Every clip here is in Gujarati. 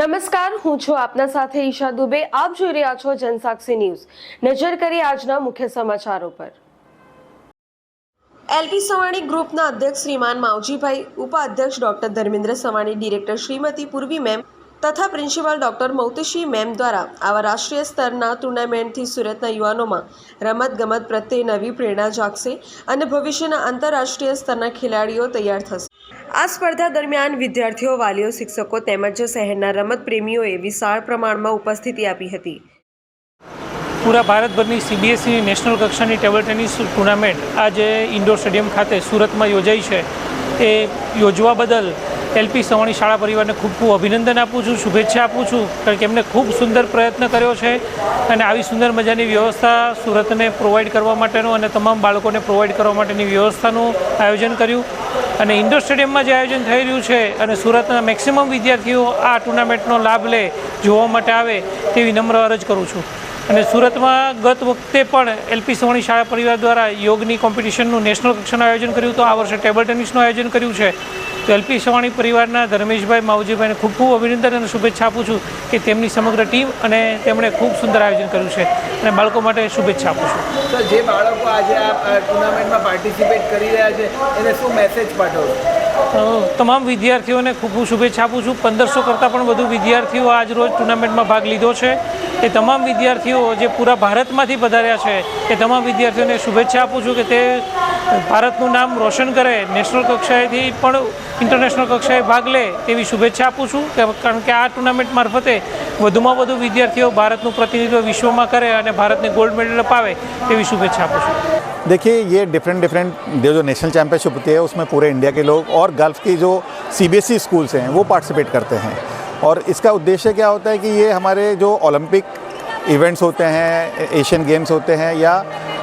નમસ્કાર, હું છું આપના સાથે ઈશા દુબે। આપ જોઈ રહ્યા છો જનસાક્ષી ન્યૂઝ। નજર કરીએ આજના મુખ્ય સમાચારો પર। એલપી સવાણી ગ્રુપના અધ્યક્ષ શ્રીમાન માવજીભાઈ, ઉપાધ્યક્ષ ડોક્ટર ધર્મેન્દ્ર સવાણી, ડિરેક્ટર શ્રીમતી પૂર્વી મેમ તથા પ્રિન્સિપાલ ડોક્ટર મૌતુશી મેમ દ્વારા આવા રાષ્ટ્રીય સ્તરના ટુર્નામેન્ટથી સુરતના યુવાનોમાં રમતગમત પ્રત્યે નવી પ્રેરણા જાગશે અને ભવિષ્યના આંતરરાષ્ટ્રીય સ્તરના ખેલાડીઓ તૈયાર થશે। આ સ્પર્ધા દરમિયાન વિદ્યાર્થીઓ, વાલીઓ, શિક્ષકો તેમજ શહેરના રમત પ્રેમીઓએ વિશાળ પ્રમાણમાં ઉપસ્થિતિ આપી હતી। પૂરા ભારતભરની સીબીએસઈની નેશનલ કક્ષાની ટેબલ ટેનિસ ટુર્નામેન્ટ આજે ઇન્ડોર સ્ટેડિયમ ખાતે સુરતમાં યોજાઈ છે। એ યોજવા બદલ એલપી સવાણી શાળા પરિવારને ખૂબ ખૂબ અભિનંદન આપું છું, શુભેચ્છા આપું છું, કારણ કે એમને ખૂબ સુંદર પ્રયત્ન કર્યો છે અને આવી સુંદર મજાની વ્યવસ્થા સુરતને પ્રોવાઈડ કરવા માટેનું અને તમામ બાળકોને પ્રોવાઈડ કરવા માટેની વ્યવસ્થાનું આયોજન કર્યું અને ઇન્ડોર સ્ટેડિયમમાં જે આયોજન થઈ રહ્યું છે અને સુરતના મેક્સિમમ વિદ્યાર્થીઓ આ ટુર્નામેન્ટનો લાભ લે, જોવા માટે આવે તેવી નમ્ર અરજ કરું છું। અને સુરતમાં ગત વખતે પણ એલપી સવાણી શાળા પરિવાર દ્વારા યોગની કોમ્પિટિશનનું નેશનલ કક્ષાનું આયોજન કર્યું, તો આ વર્ષે ટેબલ ટેનિસનું આયોજન કર્યું છે। તો એલપી સવાણી પરિવારના ધર્મેશભાઈ, માવજીભાઈને ખૂબ ખૂબ અભિનંદન અને શુભેચ્છા આપું છું કે તેમની સમગ્ર ટીમ અને તેમણે ખૂબ સુંદર આયોજન કર્યું છે અને બાળકો માટે શુભેચ્છા આપું છું। સર, જે બાળકો આજે આ ટુર્નામેન્ટમાં પાર્ટિસિપેટ કરી રહ્યા છે એને શું મેસેજ પાઠવો? તમામ વિદ્યાર્થીઓને ખૂબ ખૂબ શુભેચ્છા આપું છું। 1500 કરતાં પણ વધુ વિદ્યાર્થીઓ આજ રોજ ટુર્નામેન્ટમાં ભાગ લીધો છે। એ તમામ વિદ્યાર્થીઓ જે પૂરા ભારતમાંથી પધાર્યા છે એ તમામ વિદ્યાર્થીઓને શુભેચ્છા આપું છું કે તે ભારતનું નામ રોશન કરે, નેશનલ કક્ષાએથી પણ ઇન્ટરનેશનલ કક્ષાએ ભાગ લે તેવી શુભેચ્છા આપું છું, કારણ કે આ ટુર્નામેન્ટ મારફતે વધુમાં વધુ વિદ્યાર્થીઓ ભારતનું પ્રતિનિધિત્વ વિશ્વમાં કરે અને ભારતને ગોલ્ડ મેડલ અપાવે તેવી શુભેચ્છા આપું છું। देखिए, ये डिफरेंट जो नेशनल चैंपियनशिप होती है उसमें पूरे इंडिया के लोग और गल्फ की जो सीबीएसई स्कूल्स हैं वो पार्टिसिपेट करते हैं और इसका उद्देश्य क्या होता है कि ये हमारे जो ओलंपिक इवेंट्स होते हैं, एशियन गेम्स होते हैं या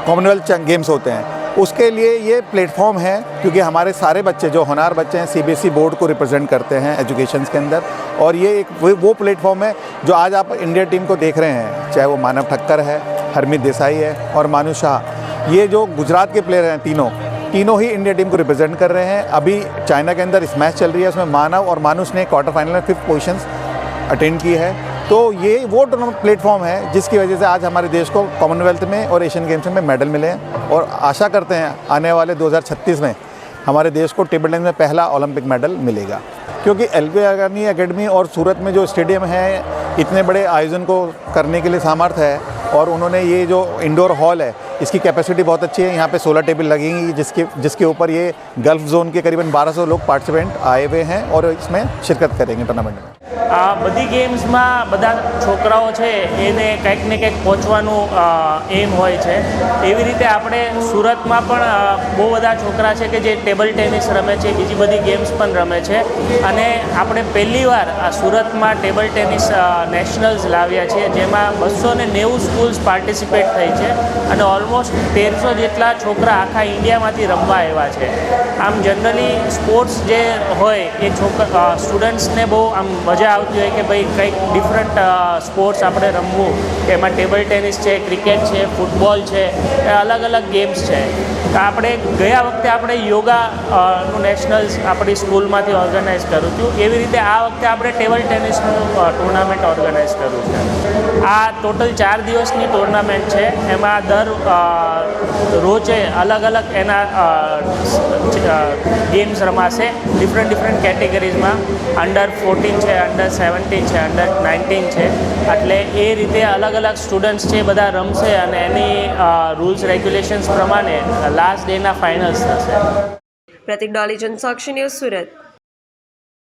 कॉमनवेल्थ गेम्स होते हैं, उसके लिए ये प्लेटफॉर्म है, क्योंकि हमारे सारे बच्चे जो होनहार बच्चे हैं सीबीएसई बोर्ड को रिप्रेजेंट करते हैं एजुकेशन के अंदर, और ये एक वो प्लेटफॉर्म है जो आज आप इंडिया टीम को देख रहे हैं, चाहे वो मानव ठक्कर है, हरमीत देसाई है और मानु शाह, ये जो गुजरात के प्लेयर हैं तीनों ही इंडिया टीम को रिप्रेजेंट कर रहे हैं। अभी चाइना के अंदर इस मैच चल रही है, उसमें मानव और मानुष ने क्वार्टर फाइनल में 5th पोजीशन अटेंड की है। तो ये वो प्लेटफॉर्म है जिसकी वजह से आज हमारे देश को कॉमनवेल्थ में और एशियन गेम्स में मेडल मिले हैं और आशा करते हैं आने वाले 2036 में हमारे देश को टेबल टेनिस में पहला ओलंपिक मेडल मिलेगा, क्योंकि एलपी एकेडमी और सूरत में जो स्टेडियम है इतने बड़े आयोजन को करने के लिए सामर्थ्य है और उन्होंने ये जो इंडोर हॉल है इसकी कैपेसिटी बहुत अच्छी है। यहाँ पे 16 टेबल लगेंगी जिसके ऊपर ये गल्फ जोन के करीबन 1200 लोग पार्टिसिपेंट आए हुए हैं और इसमें शिरकत करेंगे टूर्नामेंट में। આ બધી ગેમ્સમાં બધા છોકરાઓ છે એને કંઈક ને કંઈક પહોંચવાનું એમ હોય છે। એવી રીતે આપણે સુરતમાં પણ બહુ બધા છોકરા છે કે જે ટેબલ ટેનિસ રમે છે, બીજી બધી ગેમ્સ પણ રમે છે અને આપણે પહેલીવાર આ સુરતમાં ટેબલ ટેનિસ નેશનલ્સ લાવ્યા છીએ, જેમાં 290 સ્કૂલ્સ પાર્ટિસિપેટ થઈ છે અને ઓલમોસ્ટ 1300 જેટલા છોકરા આખા ઇન્ડિયામાંથી રમવા આવ્યા છે। આમ જનરલી સ્પોર્ટ્સ જે હોય એ સ્ટુડન્ટ્સને બહુ આમ મજા આવતી હોય કે ભાઈ કંઈક ડિફરન્ટ સ્પોર્ટ્સ આપણે રમવું, એમાં ટેબલ ટેનિસ છે, ક્રિકેટ છે, ફૂટબોલ છે, એ અલગ અલગ ગેમ્સ છે। તો આપણે ગયા વખતે આપણે યોગાનું નેશનલ્સ આપણી સ્કૂલમાંથી ઓર્ગેનાઇઝ કર્યું હતું, એવી રીતે આ વખતે આપણે ટેબલ ટેનિસનું ટુર્નામેન્ટ ઓર્ગેનાઇઝ કર્યું છે। આ ટોટલ 4 દિવસની ટુર્નામેન્ટ છે, એમાં દર રોજે અલગ અલગ એના ગેમ્સ રમાશે ડિફરન્ટ કેટેગરીઝમાં। અંડર 14 છે, અંડર 17 છે, અંડર 19 છે, એટલે એ રીતે અલગ અલગ સ્ટુડન્ટ્સ છે બધા રમશે અને એની રૂલ્સ રેગ્યુલેશન્સ પ્રમાણે લાસ્ટ ડેના ફાઇનલ્સ થશે। પ્રતિક ડોલી, જનસાક્ષી ન્યૂઝ, સુરત।